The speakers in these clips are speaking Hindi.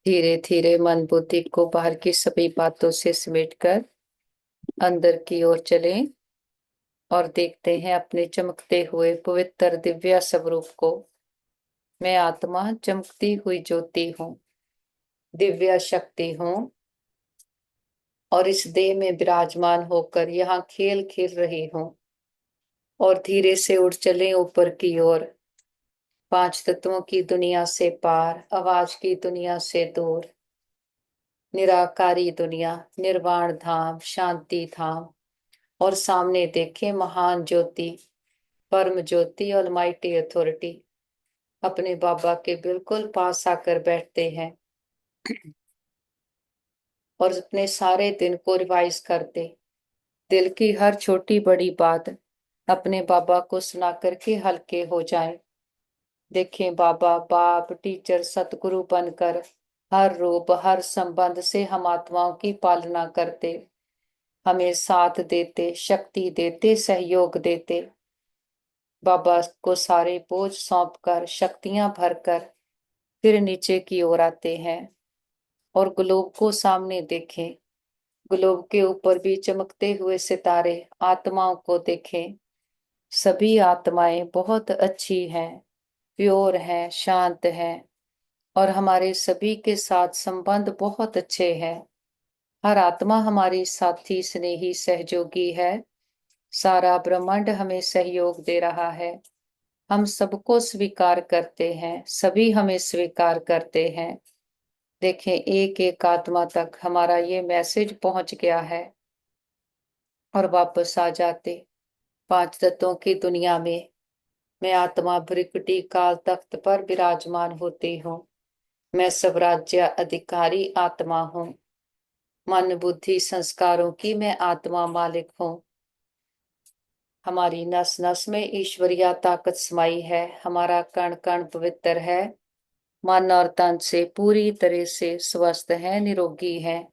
धीरे धीरे मन बुद्धि को बाहर की सभी बातों से समेटकर अंदर की ओर चलें और देखते हैं अपने चमकते हुए पवित्र दिव्य स्वरूप को। मैं आत्मा चमकती हुई ज्योति हूँ, दिव्य शक्ति हूँ और इस देह में विराजमान होकर यहाँ खेल खेल रही हूँ। और धीरे से उड़ चलें ऊपर की ओर, पांच तत्वों की दुनिया से पार, आवाज की दुनिया से दूर, निराकारी दुनिया, निर्वाण धाम, शांति धाम। और सामने देखें महान ज्योति, परम ज्योति, ऑलमाइटी अथॉरिटी अपने बाबा के बिल्कुल पास आकर बैठते हैं और अपने सारे दिन को रिवाइज करते, दिल की हर छोटी बड़ी बात अपने बाबा को सुना करके हल्के हो जाएं। देखें बाबा बाप टीचर सतगुरु बनकर हर रूप हर संबंध से हम आत्माओं की पालना करते, हमें साथ देते, शक्ति देते, सहयोग देते। बाबा को सारे बोझ सौंप कर शक्तियां भरकर फिर नीचे की ओर आते हैं और ग्लोब को सामने देखें। ग्लोब के ऊपर भी चमकते हुए सितारे, आत्माओं को देखें। सभी आत्माएं बहुत अच्छी हैं, प्योर हैं, शांत हैं और हमारे सभी के साथ संबंध बहुत अच्छे हैं। हर आत्मा हमारी साथी स्नेही सहयोगी है। सारा ब्रह्मांड हमें सहयोग दे रहा है। हम सबको स्वीकार करते हैं, सभी हमें स्वीकार करते हैं। देखें एक एक आत्मा तक हमारा ये मैसेज पहुंच गया है और वापस आ जाते पांच तत्वों की दुनिया में। मैं आत्मा भ्रिकुटी काल तख्त पर विराजमान होती हूँ। मैं स्वराज्य अधिकारी आत्मा हूँ। मन बुद्धि संस्कारों की मैं आत्मा मालिक हूँ। हमारी नस नस में ईश्वरीय ताकत समाई है। हमारा कण कण पवित्र है। मन और तन से पूरी तरह से स्वस्थ है, निरोगी है।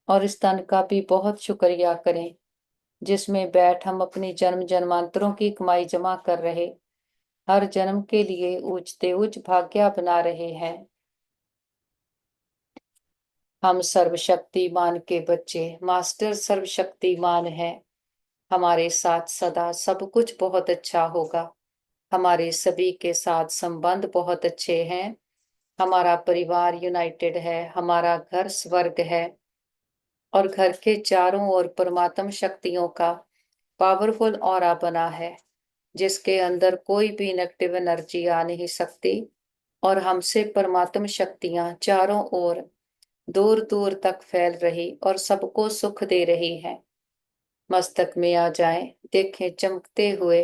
और इस तन का भी बहुत शुक्रिया करें जिसमें बैठ हम अपनी जन्म जन्मांतरों की कमाई जमा कर रहे, हर जन्म के लिए ऊंचते ऊंच भाग्य बना रहे हैं। हम सर्वशक्तिमान के बच्चे, मास्टर सर्वशक्तिमान है। हमारे साथ सदा सब कुछ बहुत अच्छा होगा। हमारे सभी के साथ संबंध बहुत अच्छे हैं। हमारा परिवार यूनाइटेड है। हमारा घर स्वर्ग है और घर के चारों ओर परमात्म शक्तियों का पावरफुल ऑरा बना है जिसके अंदर कोई भी नेगेटिव एनर्जी आ नहीं सकती। और हमसे परमात्म शक्तियां चारों ओर दूर दूर तक फैल रही और सबको सुख दे रही है। मस्तक में आ जाएं, देखें चमकते हुए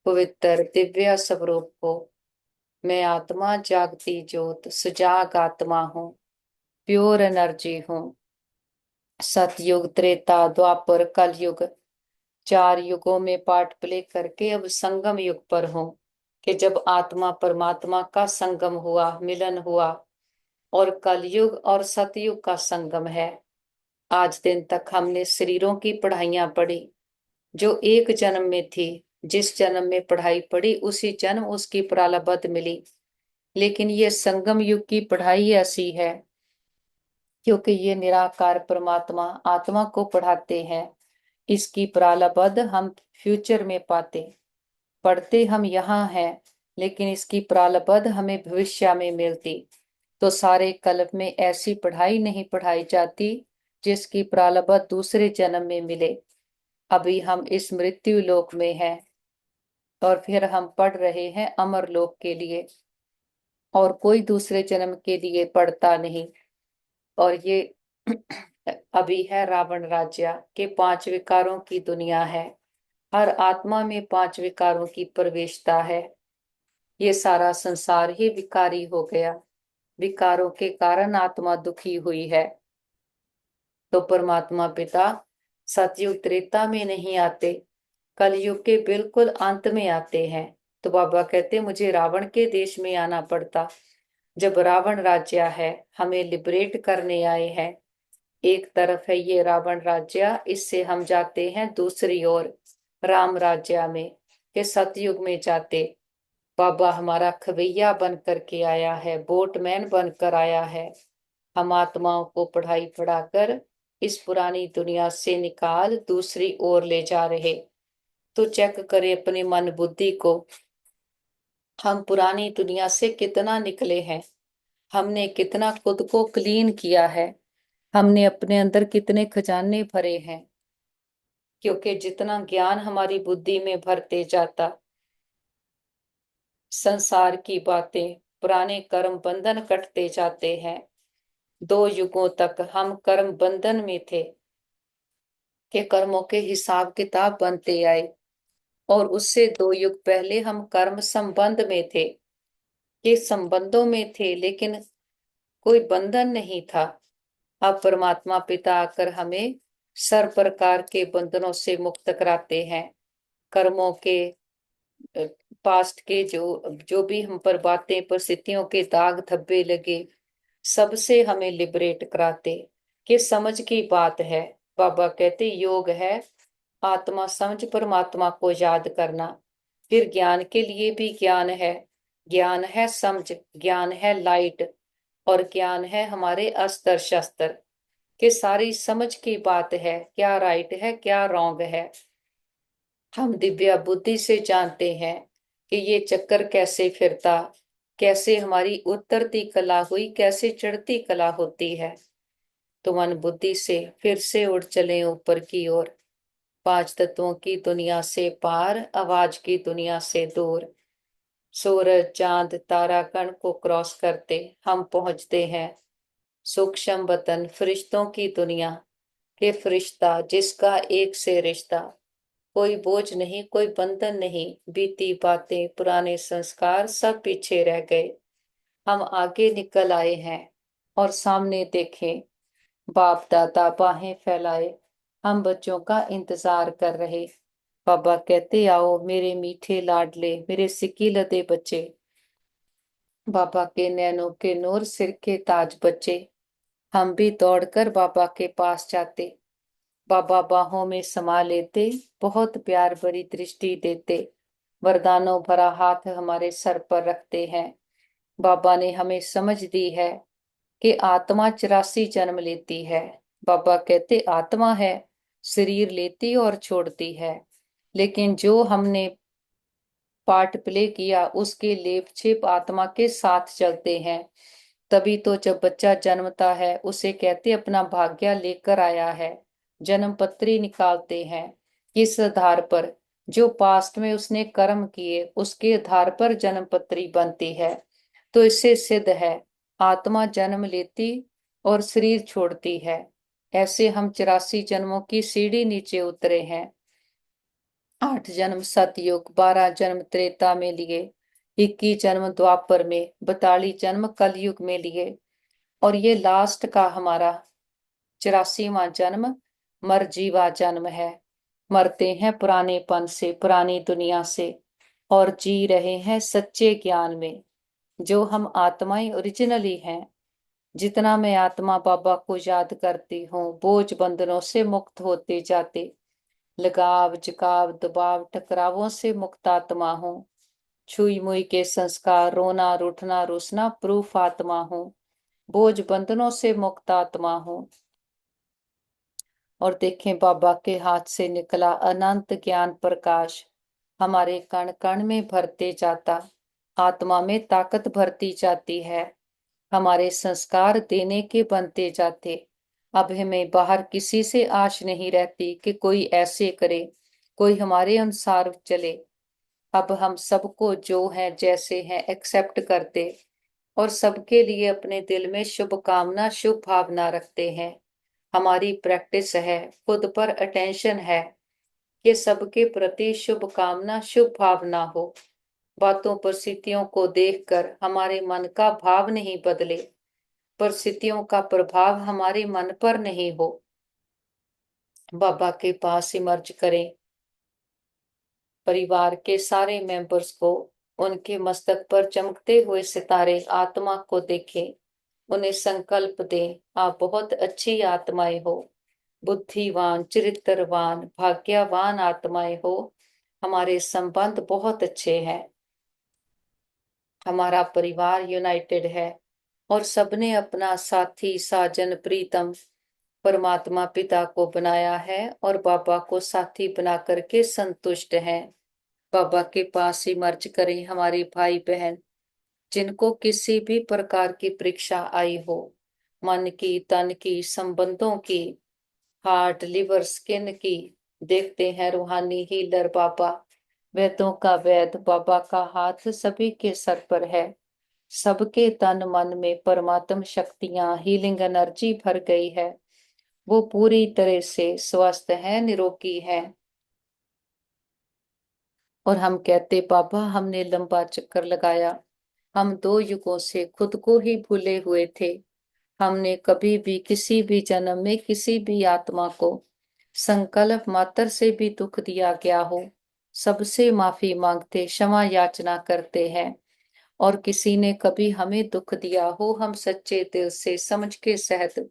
पवित्र दिव्य स्वरूप को। मैं आत्मा जागती ज्योत सुजाग आत्मा हूँ, प्योर एनर्जी हूँ। सतयुग त्रेता द्वापर कलयुग चार युगों में पार्ट प्ले करके अब संगम युग पर हूँ कि जब आत्मा परमात्मा का संगम हुआ, मिलन हुआ। और कलयुग और सतयुग का संगम है। आज दिन तक हमने शरीरों की पढ़ाइयां पढ़ी जो एक जन्म में थी। जिस जन्म में पढ़ाई पढ़ी उसी जन्म उसकी प्रारब्ध मिली। लेकिन ये संगम युग की पढ़ाई ऐसी है क्योंकि ये निराकार परमात्मा आत्मा को पढ़ाते हैं। इसकी प्रारब्ध हम फ्यूचर में पाते, पढ़ते हम यहाँ हैं लेकिन इसकी प्रारब्ध हमें भविष्य में मिलती। तो सारे कल्प में ऐसी पढ़ाई नहीं पढ़ाई जाती जिसकी प्रारब्ध दूसरे जन्म में मिले। अभी हम इस मृत्यु लोक में हैं और फिर हम पढ़ रहे हैं अमर लोक के लिए और कोई दूसरे जन्म के लिए पढ़ता नहीं। और ये अभी है रावण राज्य के पांच विकारों की दुनिया है। हर आत्मा में पांच विकारों की प्रवेशता है। ये सारा संसार ही विकारी हो गया। विकारों के कारण आत्मा दुखी हुई है। तो परमात्मा पिता सतयुग त्रेता में नहीं आते, कलयुग के बिल्कुल अंत में आते हैं। तो बाबा कहते मुझे रावण के देश में आना पड़ता। जब रावण राज्य है, हमें लिबरेट करने आए हैं। एक तरफ है ये रावण राज्य, इससे हम जाते हैं दूसरी ओर राम राज्य में के सतयुग में जाते। बाबा हमारा खवैया बन करके आया है, बोटमैन बनकर आया है। हम आत्माओं को पढ़ाई पढ़ाकर इस पुरानी दुनिया से निकाल दूसरी ओर ले जा रहे। तो चेक करें अपने मन बुद्धि को, हम पुरानी दुनिया से कितना निकले हैं, हमने कितना खुद को क्लीन किया है, हमने अपने अंदर कितने खजाने भरे हैं। क्योंकि जितना ज्ञान हमारी बुद्धि में भरते जाता, संसार की बातें, पुराने कर्म बंधन कटते जाते हैं। 2 युगों तक हम कर्म बंधन में थे कि कर्मों के हिसाब किताब बनते आए, और उससे 2 युग पहले हम कर्म संबंध में थे, कि संबंधों में थे लेकिन कोई बंधन नहीं था। अब परमात्मा पिता आकर हमें सर्व प्रकार के बंधनों से मुक्त कराते हैं। कर्मों के, पास्ट के जो जो भी हम पर बातें, परिस्थितियों के दाग धब्बे लगे, सबसे हमें लिबरेट कराते। कि समझ की बात है, बाबा कहते योग है आत्मा समझ परमात्मा को याद करना। फिर ज्ञान के लिए भी ज्ञान है, ज्ञान है समझ, ज्ञान है लाइट, और ज्ञान है हमारे अस्त्र शस्त्र। कि सारी समझ की बात है, क्या राइट है क्या रॉन्ग है। हम दिव्या बुद्धि से जानते हैं कि ये चक्कर कैसे फिरता, कैसे हमारी उतरती कला हुई, कैसे चढ़ती कला होती है। तो मन बुद्धि से फिर से उड़ चले ऊपर की ओर, 5 तत्वों की दुनिया से पार, आवाज की दुनिया से दूर। सूरज चांद तारा कण को क्रॉस करते हम पहुंचते हैं सूक्ष्म वतन, फरिश्तों की दुनिया। के फरिश्ता जिसका एक से रिश्ता, कोई बोझ नहीं कोई बंधन नहीं, बीती बातें पुराने संस्कार सब पीछे रह गए। हम आगे निकल आए हैं और सामने देखें, बाप दादा बाहें फैलाए हम बच्चों का इंतजार कर रहे। बाबा कहते आओ मेरे मीठे लाडले, मेरे सिक्की लदे बच्चे। बाबा के नैनों के नूर सिर के ताज बच्चे, हम भी दौड़कर बाबा के पास जाते। बाबा बाहों में समा लेते, बहुत प्यार भरी दृष्टि देते, वरदानों भरा हाथ हमारे सर पर रखते हैं। बाबा ने हमें समझ दी है कि आत्मा 84 जन्म लेती है। बाबा कहते आत्मा है, शरीर लेती और छोड़ती है, लेकिन जो हमने पार्ट प्ले किया उसके लेप छेप आत्मा के साथ चलते हैं। तभी तो जब बच्चा जन्मता है उसे कहते अपना भाग्य लेकर आया है, जन्म पत्री निकालते हैं। किस आधार पर, जो पास्ट में उसने कर्म किए उसके आधार पर जन्म पत्री बनती है। तो इससे सिद्ध है आत्मा जन्म लेती और शरीर छोड़ती है। ऐसे हम 84 जन्मों की सीढ़ी नीचे उतरे हैं। 8 जन्म सतयुग, 12 जन्म त्रेता में लिए, 21 जन्म द्वापर में, 42 जन्म कलयुग में लिए, और ये लास्ट का हमारा 84वां जन्म मरजीवा जन्म है। मरते हैं पुरानेपन से, पुरानी दुनिया से, और जी रहे हैं सच्चे ज्ञान में, जो हम आत्माएं ओरिजिनली हैं। जितना मैं आत्मा बाबा को याद करती हूँ, बोझ बंधनों से मुक्त होते जाते, लगाव झुकाव दबाव टकरावों से मुक्त आत्मा हूँ। छुई मुई के संस्कार, रोना रूठना रुसना प्रूफ आत्मा हूँ। बोझ बंधनों से मुक्त आत्मा हूँ। और देखें बाबा के हाथ से निकला अनंत ज्ञान प्रकाश हमारे कण कण में भरते जाता, आत्मा में ताकत भरती जाती है, हमारे संस्कार देने के बनते जाते। अब हमें बाहर किसी से आश नहीं रहती कि कोई ऐसे करे, कोई हमारे अनुसार चले। अब हम सबको जो है जैसे हैं एक्सेप्ट करते, और सबके लिए अपने दिल में शुभ कामना शुभ भावना रखते हैं। हमारी प्रैक्टिस है, खुद पर अटेंशन है कि सबके प्रति शुभ कामना शुभ भावना हो। बातों परिस्थितियों को देखकर हमारे मन का भाव नहीं बदले, परिस्थितियों का प्रभाव हमारे मन पर नहीं हो। बाबा के पास इमर्ज करें, परिवार के सारे मेंबर्स को, उनके मस्तक पर चमकते हुए सितारे आत्मा को देखें, उन्हें संकल्प दें आप बहुत अच्छी आत्माएं हो, बुद्धिवान चरित्रवान भाग्यवान आत्माएं हो। हमारे संबंध बहुत अच्छे हैं, हमारा परिवार यूनाइटेड है, और सबने अपना साथी साजन प्रीतम परमात्मा पिता को बनाया है और बाबा को साथी बना करके संतुष्ट हैं। बाबा के पास ही मर्ज करें हमारे भाई बहन, जिनको किसी भी प्रकार की परीक्षा आई हो, मन की, तन की, संबंधों की, हार्ट, लिवर, स्किन की। देखते हैं रूहानी हीलर बाबा, वेदों का वेद बाबा का हाथ सभी के सर पर है। सबके तन मन में परमात्म शक्तियां, हीलिंग एनर्जी भर गई है। वो पूरी तरह से स्वस्थ है, निरोगी है। और हम कहते बाबा हमने लंबा चक्कर लगाया, हम 2 युगों से खुद को ही भूले हुए थे। हमने कभी भी किसी भी जन्म में किसी भी आत्मा को संकल्प मात्र से भी दुख दिया गया हो, सबसे माफी मांगते, क्षमा याचना करते हैं। और किसी ने कभी हमें दुख दिया हो, हम सच्चे दिल से समझ के सहित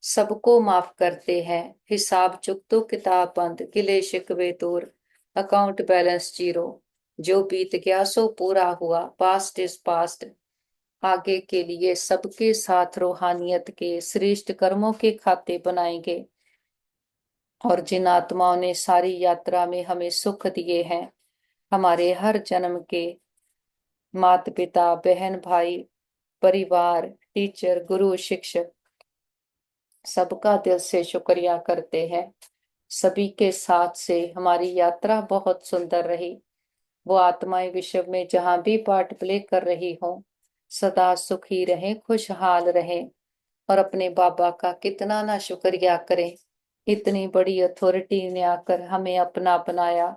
सबको माफ करते हैं। हिसाब चुक तो किताब बंद, गिले शिकवे दूर, अकाउंट बैलेंस जीरो। जो बीत गया सो पूरा हुआ, पास्ट इज पास्ट। आगे के लिए सबके साथ रूहानियत के श्रेष्ठ कर्मों के खाते बनाएंगे। और जिन आत्माओं ने सारी यात्रा में हमें सुख दिए हैं, हमारे हर जन्म के माता पिता, बहन भाई, परिवार, टीचर, गुरु, शिक्षक, सबका दिल से शुक्रिया करते हैं। सभी के साथ से हमारी यात्रा बहुत सुंदर रही। वो आत्माएं विश्व में जहां भी पार्ट प्ले कर रही हों, सदा सुखी रहें, खुशहाल रहें। और अपने बाबा का कितना ना शुक्रिया करें। इतनी बड़ी अथॉरिटी ने आकर हमें अपना बनाया,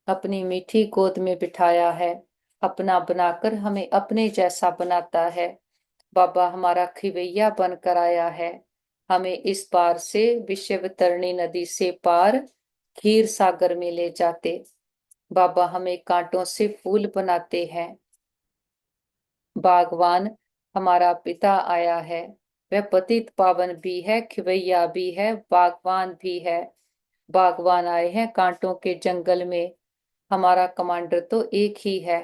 अपनी मीठी गोद में बिठाया है, अपना बनाकर हमें अपने जैसा बनाता है। बाबा हमारा खिवैया बनकर आया है, हमें इस पार से विश्व तरणी नदी से पार खीर सागर में ले जाते। बाबा हमें कांटों से फूल बनाते हैं। बागवान हमारा पिता आया है, वह पतित पावन भी है, खिवैया भी है, बागवान भी है। बागवान आए हैं कांटों के जंगल में। हमारा कमांडर तो एक ही है।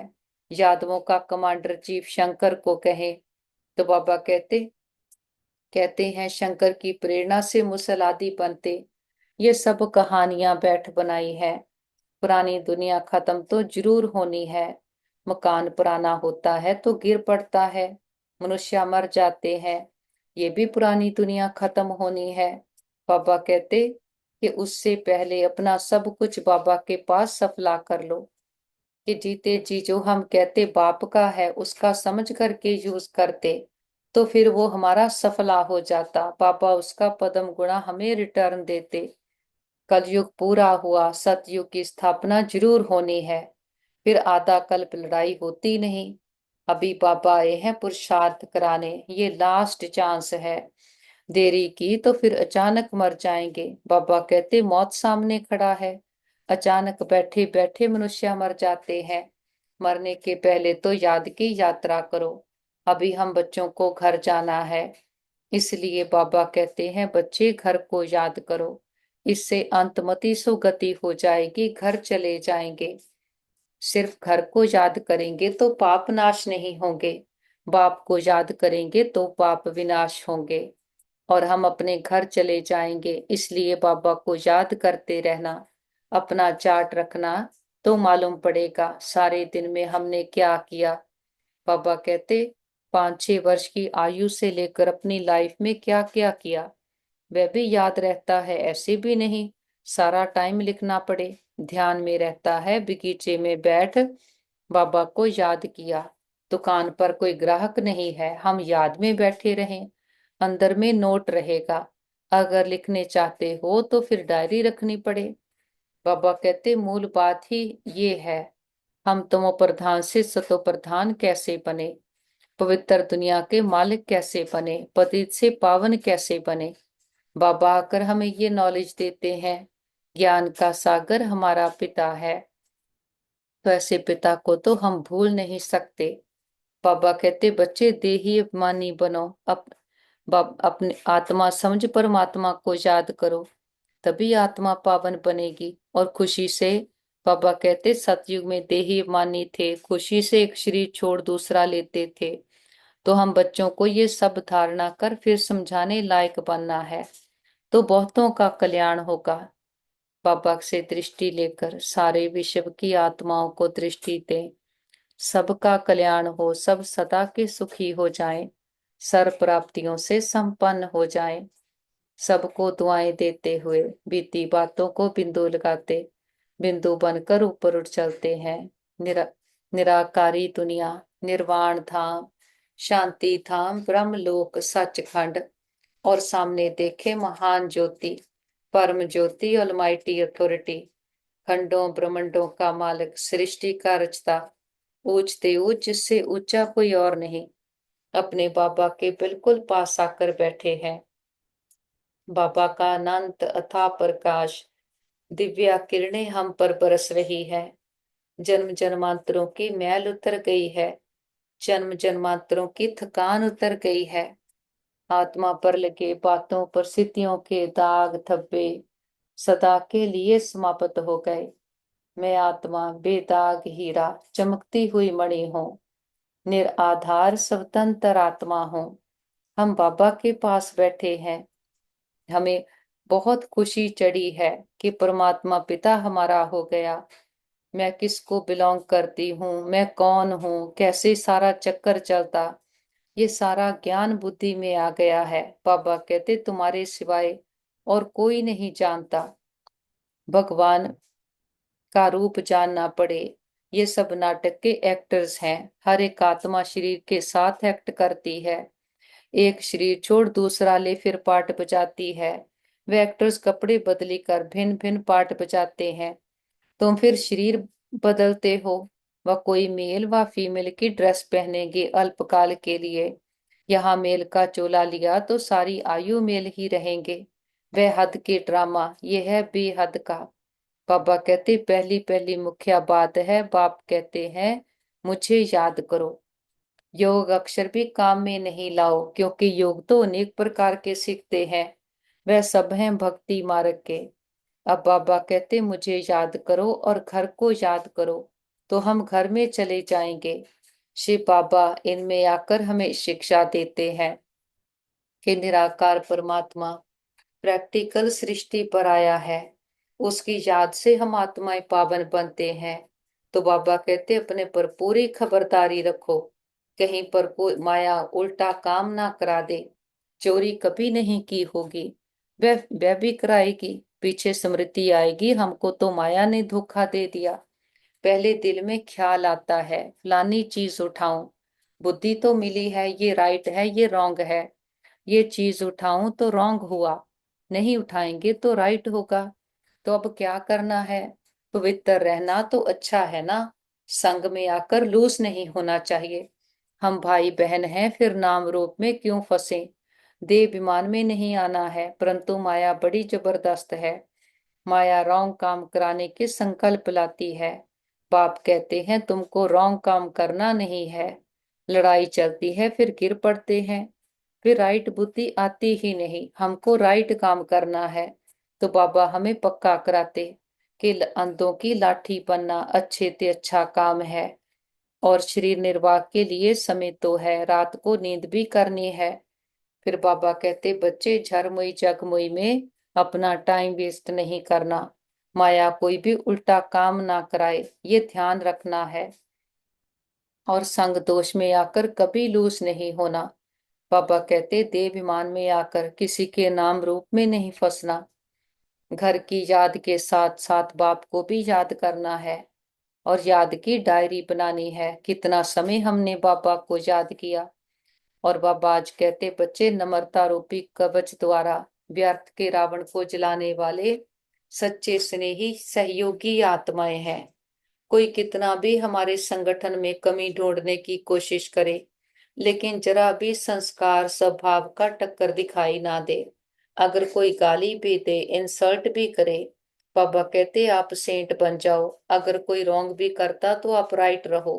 यादवों का कमांडर जीव शंकर को कहे तो बाबा कहते हैं शंकर की प्रेरणा से मुसल आदि बनते। ये सब कहानियां बैठ बनाई है। पुरानी दुनिया खत्म तो जरूर होनी है। मकान पुराना होता है तो गिर पड़ता है, मनुष्य मर जाते हैं, ये भी पुरानी दुनिया खत्म होनी है। बाबा कहते कि उससे पहले अपना सब कुछ बाबा के पास सफला कर लो। कि जीते जी जो हम कहते बाप का है उसका समझ करके यूज करते, तो फिर वो हमारा सफला हो जाता। बाबा उसका पदम गुणा हमें रिटर्न देते। कलयुग पूरा हुआ, सतयुग की स्थापना जरूर होनी है। फिर आधा कल्प लड़ाई होती नहीं। अभी बाबा आए हैं पुरुषार्थ कराने, ये लास्ट चांस है। देरी की तो फिर अचानक मर जाएंगे। बाबा कहते मौत सामने खड़ा है। अचानक बैठे बैठे मनुष्य मर जाते हैं। मरने के पहले तो याद की यात्रा करो। अभी हम बच्चों को घर जाना है, इसलिए बाबा कहते हैं बच्चे घर को याद करो। इससे अंतमति सुगति हो जाएगी, घर चले जाएंगे। सिर्फ घर को याद करेंगे तो पाप नाश नहीं होंगे, बाप को याद करेंगे तो पाप विनाश होंगे। और हम अपने घर चले जाएंगे, इसलिए बाबा को याद करते रहना। अपना चार्ट रखना तो मालूम पड़ेगा सारे दिन में हमने क्या किया। बाबा कहते 5-6 वर्ष की आयु से लेकर अपनी लाइफ में क्या क्या किया वह भी याद रहता है। ऐसे भी नहीं सारा टाइम लिखना पड़े। ध्यान में रहता है, बगीचे में बैठ बाबा को याद किया। दुकान पर कोई ग्राहक नहीं है, हम याद में बैठे रहें। अंदर में नोट रहेगा। अगर लिखने चाहते हो तो फिर डायरी रखनी पड़े। बाबा कहते मूल बात ही ये है, हम तमो प्रधान से सतो प्रधान कैसे बने, पवित्र दुनिया के मालिक कैसे बने, पतित से पावन कैसे बने। बाबा आकर हमें ये नॉलेज देते हैं। ज्ञान का सागर हमारा पिता है, तो ऐसे पिता को तो हम भूल नहीं सकते। बाबा कहते बच्चे देही अभिमानी बनो, अपने आत्मा समझ परमात्मा को याद करो, तभी आत्मा पावन बनेगी। और खुशी से बाबा कहते सतयुग में देही अभिमानी थे, खुशी से एक शरीर छोड़ दूसरा लेते थे। तो हम बच्चों को ये सब धारणा कर फिर समझाने लायक बनना है, तो बहुतों का कल्याण होगा। बाबा से दृष्टि लेकर सारे विश्व की आत्माओं को दृष्टि दें, सबका कल्याण हो, सब सदा के सुखी हो जाएं, सर्व प्राप्तियों से संपन्न हो जाएं। सबको दुआएं देते हुए बीती बातों को बिंदु लगाते, बिंदु बनकर ऊपर उठ चलते हैं। निराकारी दुनिया, निर्वाण धाम, शांति धाम, ब्रह्मलोक, सचखंड, और सामने देखे महान ज्योति, परम ज्योति, ऑलमाइटी अथॉरिटी, खंडों ब्रह्मंडों का मालिक, सृष्टि का रचता, ऊंचते ऊंच जिससे ऊंचा कोई और नहीं, अपने बाबा के बिल्कुल पास आकर बैठे हैं। बाबा का अनंत अथाह प्रकाश, दिव्या किरणें हम पर बरस रही है। जन्म जन्मांतरों की मैल उतर गई है, जन्म जन्मांतरों की थकान उतर गई है। आत्मा पर लगे बातों पर स्थितियों के दाग धब्बे सदा के लिए समाप्त हो गए। मैं आत्मा बेदाग हीरा, चमकती हुई मणि हूँ, निराधार स्वतंत्र आत्मा हूँ। हम बाबा के पास बैठे हैं। हमें बहुत खुशी चढ़ी है कि परमात्मा पिता हमारा हो गया। मैं किसको बिलोंग करती हूँ, मैं कौन हूँ, कैसे सारा चक्कर चलता, ये सारा ज्ञान बुद्धि में आ गया है। बाबा कहते तुम्हारे सिवाय और कोई नहीं जानता। भगवान का रूप जानना पड़े। ये सब नाटक के एक्टर्स हैं। हर एक आत्मा शरीर के साथ एक्ट करती है। एक शरीर छोड़ दूसरा ले फिर पार्ट बजाती है। वे एक्टर्स कपड़े बदली कर भिन्न भिन्न पार्ट बजाते हैं। तुम फिर शरीर बदलते हो। वह कोई मेल व फीमेल की ड्रेस पहनेंगे अल्पकाल के लिए। यहाँ मेल का चोला लिया तो सारी आयु मेल ही रहेंगे। वह हद के ड्रामा, ये है बेहद का। बाबा कहते पहली पहली मुख्य बात है, बाप कहते हैं मुझे याद करो। योग अक्षर भी काम में नहीं लाओ, क्योंकि योग तो अनेक प्रकार के सीखते हैं, वह सब हैं भक्ति मार्ग के। अब बाबा कहते मुझे याद करो और घर को याद करो, तो हम घर में चले जाएंगे। शिव बाबा इनमें आकर हमें शिक्षा देते हैं कि निराकार परमात्मा प्रैक्टिकल सृष्टि पर आया है, उसकी याद से हम आत्माएं पावन बनते हैं। तो बाबा कहते अपने पर पूरी खबरदारी रखो, कहीं पर कोई माया उल्टा काम ना करा दे। चोरी कभी नहीं की होगी, वह भी कराएगी। पीछे स्मृति आएगी हमको तो माया ने धोखा दे दिया। पहले दिल में ख्याल आता है फलानी चीज उठाऊं, बुद्धि तो मिली है ये राइट है ये रॉन्ग है, ये चीज उठाऊं तो रॉन्ग हुआ, नहीं उठाएंगे तो राइट होगा। तो अब क्या करना है? पवित्र रहना तो अच्छा है ना, संग में आकर लूस नहीं होना चाहिए। हम भाई बहन हैं, फिर नाम रूप में क्यों फंसे? देह विमान में नहीं आना है, परंतु माया बड़ी जबरदस्त है। माया रॉन्ग काम कराने के संकल्प लाती है। बाप कहते हैं तुमको रॉन्ग काम करना नहीं है। लड़ाई चलती है फिर गिर पड़ते हैं, फिर राइट बुद्धि आती ही नहीं। हमको राइट काम करना है, तो बाबा हमें पक्का कराते कि अंधों की लाठी बनना अच्छे ते अच्छा काम है। और शरीर निर्वाह के लिए समय तो है, रात को नींद भी करनी है। फिर बाबा कहते बच्चे झरमुई जगमुई में अपना टाइम वेस्ट नहीं करना, माया कोई भी उल्टा काम ना कराए, ये ध्यान रखना है। और संग दोष में आकर कभी लूस नहीं होना। बाबा कहते देवाभिमान में आकर किसी के नाम रूप में नहीं फंसना। घर की याद के साथ साथ बाप को भी याद करना है, और याद की डायरी बनानी है कितना समय हमने बाबा को याद किया। और बाबा आज कहते बच्चे नम्रता रूपी कवच द्वारा व्यर्थ के रावण को जलाने वाले सच्चे स्नेही सहयोगी आत्माएं हैं। कोई कितना भी हमारे संगठन में कमी ढूंढने की कोशिश करे, लेकिन जरा भी संस्कार स्वभाव का टक्कर दिखाई ना दे। अगर कोई गाली भी दे, इंसल्ट भी करे, बाबा कहते आप सेंट बन जाओ। अगर कोई रॉन्ग भी करता तो आप राइट रहो।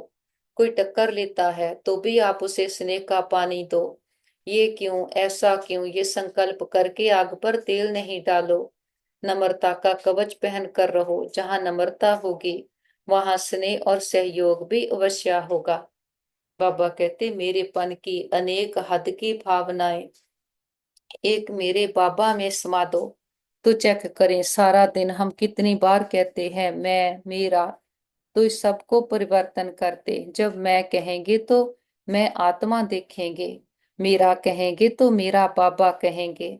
कोई टक्कर लेता है तो भी आप उसे स्नेह का पानी दो। ये क्यों, ऐसा क्यों, ये संकल्प करके आग पर तेल नहीं डालो। नम्रता का कवच पहन कर रहो। जहां नम्रता होगी वहां स्नेह और सहयोग भी अवश्य होगा। बाबा कहते मेरेपन की अनेक हद की भावनाएं एक मेरे बाबा में समा दो। तो चेक करें सारा दिन हम कितनी बार कहते हैं मैं मेरा। तो इस सबको परिवर्तन करते, जब मैं कहेंगे तो मैं आत्मा देखेंगे, मेरा कहेंगे तो मेरा बाबा कहेंगे।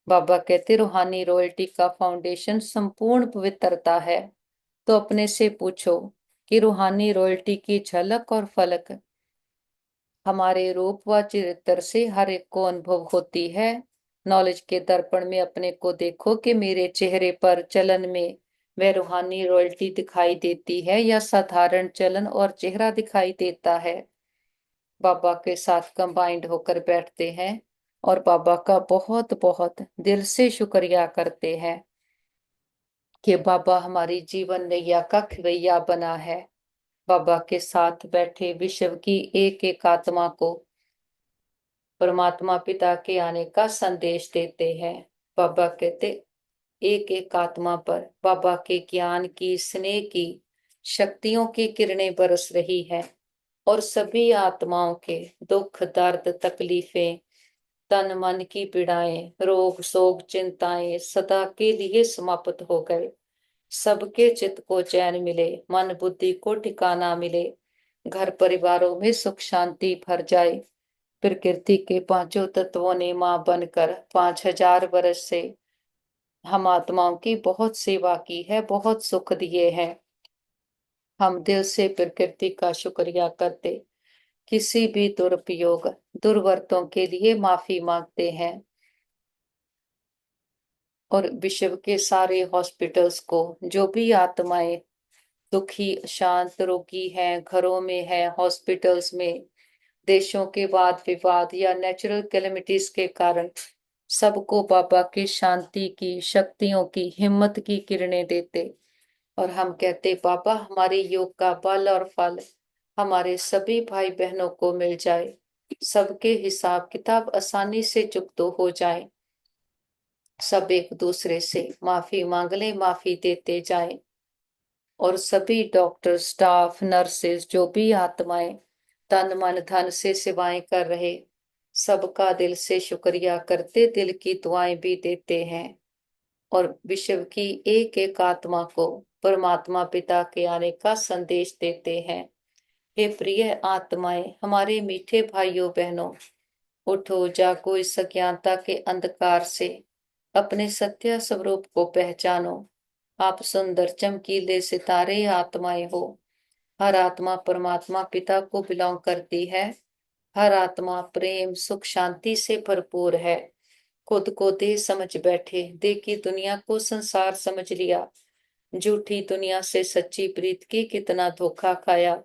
बाबा कहते रूहानी रॉयल्टी का फाउंडेशन संपूर्ण पवित्रता है। तो अपने से पूछो कि रूहानी रॉयल्टी की झलक और फलक हमारे रूप व चरित्र से हर एक को अनुभव होती है। नॉलेज के दर्पण में अपने को देखो कि मेरे चेहरे पर चलन में वह रूहानी रॉयल्टी दिखाई देती है या साधारण चलन और चेहरा दिखाई देता है। बाबा के साथ कंबाइंड होकर बैठते हैं और बाबा का बहुत बहुत दिल से शुक्रिया करते हैं कि बाबा हमारी जीवन नैया का खिवैया बना है। बाबा के साथ बैठे विश्व की एक एक आत्मा को परमात्मा पिता के आने का संदेश देते हैं। बाबा कहते एक एक आत्मा पर बाबा के ज्ञान की, स्नेह की, शक्तियों की किरणें बरस रही है और सभी आत्माओं के दुख, दर्द, तकलीफें, तन मन की पीड़ाएं, रोग शोक, चिंताएं सदा के लिए समाप्त हो गए। सबके चित्त को चैन मिले, मन बुद्धि को ठिकाना मिले, घर परिवारों में सुख शांति भर जाए। प्रकृति के पांचों तत्वों ने मां बनकर 5000 वर्ष से हम आत्माओं की बहुत सेवा की है, बहुत सुख दिए हैं। हम दिल से प्रकृति का शुक्रिया करते, किसी भी दुरुपयोग, दुर्वर्तों के लिए माफी मांगते हैं और विश्व के सारे हॉस्पिटल्स को, जो भी आत्माएं दुखी, शांत, रोगी हैं, घरों में है, हॉस्पिटल्स में, देशों के वाद विवाद या नेचुरल कैलेमिटीज के कारण, सबको बाबा की शांति की, शक्तियों की, हिम्मत की किरणें देते। और हम कहते बाबा हमारे योग का बल और फल हमारे सभी भाई बहनों को मिल जाए, सबके हिसाब किताब आसानी से चुकतो हो जाए, सब एक दूसरे से माफी मांग ले, माफी देते जाएं। और सभी डॉक्टर, स्टाफ, नर्सेज, जो भी आत्माएं तन मन धन से सेवाएं कर रहे, सबका दिल से शुक्रिया करते, दिल की दुआएं भी देते हैं और विश्व की एक एक आत्मा को परमात्मा पिता के आने का संदेश देते हैं। हे प्रिय आत्माएं, हमारे मीठे भाइयों बहनों, उठो, जागो, इस अज्ञानता के अंधकार से अपने सत्य स्वरूप को पहचानो। आप सुंदर चमकीले सितारे आत्माएं हो। हर आत्मा परमात्मा पिता को बिलोंग करती है। हर आत्मा प्रेम, सुख, शांति से भरपूर है। खुद को देह समझ बैठे, देह की दुनिया को संसार समझ लिया, झूठी दुनिया से सच्ची प्रीत की कितना धोखा खाया।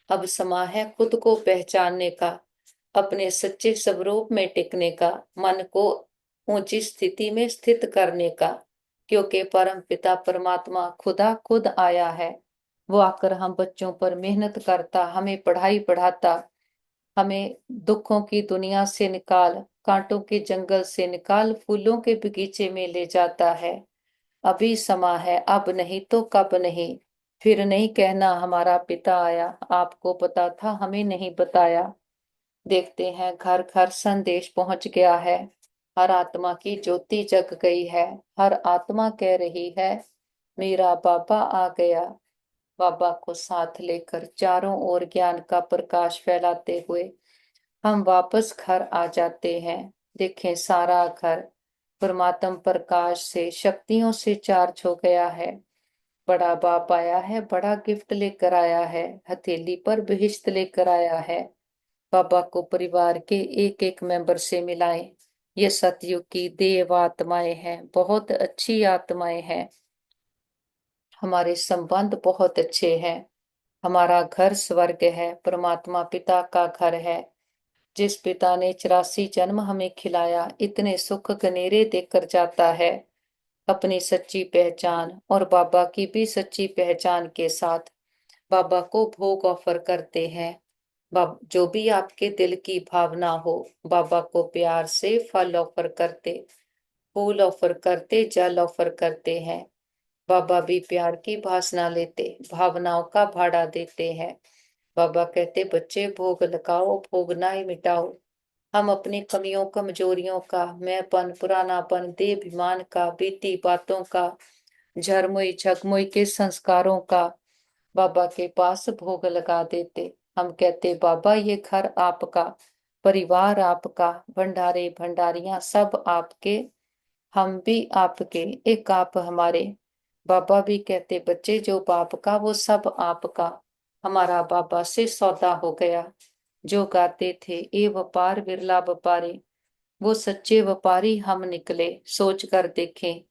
अब समा है खुद को पहचानने का, अपने सच्चे स्वरूप में टिकने का, मन को ऊंची स्थिति में स्थित करने का, क्योंकि परम पिता परमात्मा खुदा खुद आया है। वो आकर हम बच्चों पर मेहनत करता, हमें पढ़ाई पढ़ाता, हमें दुखों की दुनिया से निकाल, कांटों के जंगल से निकाल, फूलों के बगीचे में ले जाता है। अभी समा है, अब नहीं तो कब नहीं। फिर नहीं कहना हमारा पिता आया, आपको पता था हमें नहीं बताया। देखते हैं घर घर संदेश पहुंच गया है, हर आत्मा की ज्योति जग गई है। हर आत्मा कह रही है मेरा बाबा आ गया। बाबा को साथ लेकर चारों ओर ज्ञान का प्रकाश फैलाते हुए हम वापस घर आ जाते हैं। देखें सारा घर परमात्म प्रकाश से, शक्तियों से चार्ज हो गया है। बड़ा बाप आया है, बड़ा गिफ्ट लेकर आया है, हथेली पर बहिश्त लेकर आया है। बाबा को परिवार के एक एक मेंबर से मिलाएं। ये सतयुग की देव आत्माएं हैं, बहुत अच्छी आत्माएं हैं। हमारे संबंध बहुत अच्छे हैं। हमारा घर स्वर्ग है, परमात्मा पिता का घर है। जिस पिता ने 84 जन्म हमें खिलाया, इतने सुख गनेरे देकर जाता है, अपनी सच्ची पहचान और बाबा की भी सच्ची पहचान के साथ बाबा को भोग ऑफर करते हैं। जो भी आपके दिल की भावना हो, बाबा को प्यार से फल ऑफर करते, फूल ऑफर करते, जल ऑफर करते हैं। बाबा भी प्यार की भाषणा लेते, भावनाओं का भाड़ा देते हैं। बाबा कहते बच्चे भोग लगाओ, भोग ना ही मिटाओ। हम अपनी कमियों कमजोरियों का, मैंपन पुरानापन, देहाभिमान का, बीती बातों का, झरमुई झकमुई के संस्कारों का बाबा के पास भोग लगा देते। हम कहते बाबा ये घर आपका, परिवार आपका, भंडारे भंडारियां सब आपके, हम भी आपके, एक आप हमारे। बाबा भी कहते बच्चे जो बाप का वो सब आपका, हमारा बाबा से सौदा हो गया। जो गाते थे ए व्यापार विरला व्यापारी, वो सच्चे व्यापारी हम निकले। सोच कर देखें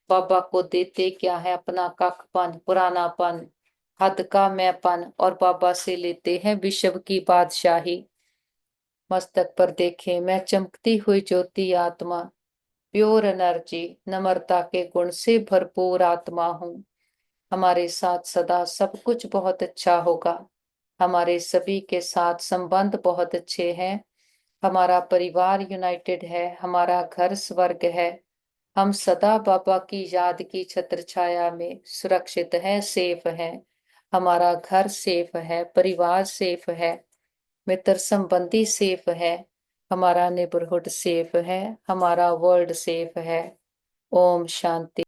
बाबा को देते क्या है अपना काकपन, पुरानापन, हद का मैंपन, और बाबा से लेते हैं विश्व की बादशाही। मस्तक पर देखें मैं चमकती हुई ज्योति आत्मा, प्योर एनर्जी, नम्रता के गुण से भरपूर आत्मा हूँ। हमारे साथ सदा सब कुछ बहुत अच्छा होगा। हमारे सभी के साथ संबंध बहुत अच्छे हैं। हमारा परिवार यूनाइटेड है, हमारा घर स्वर्ग है। हम सदा बाबा की याद की छत्र छाया में सुरक्षित हैं, सेफ हैं। हमारा घर सेफ है, परिवार सेफ है, मित्र संबंधी सेफ है, हमारा नेबरहुड सेफ है, हमारा वर्ल्ड सेफ है। ओम शांति।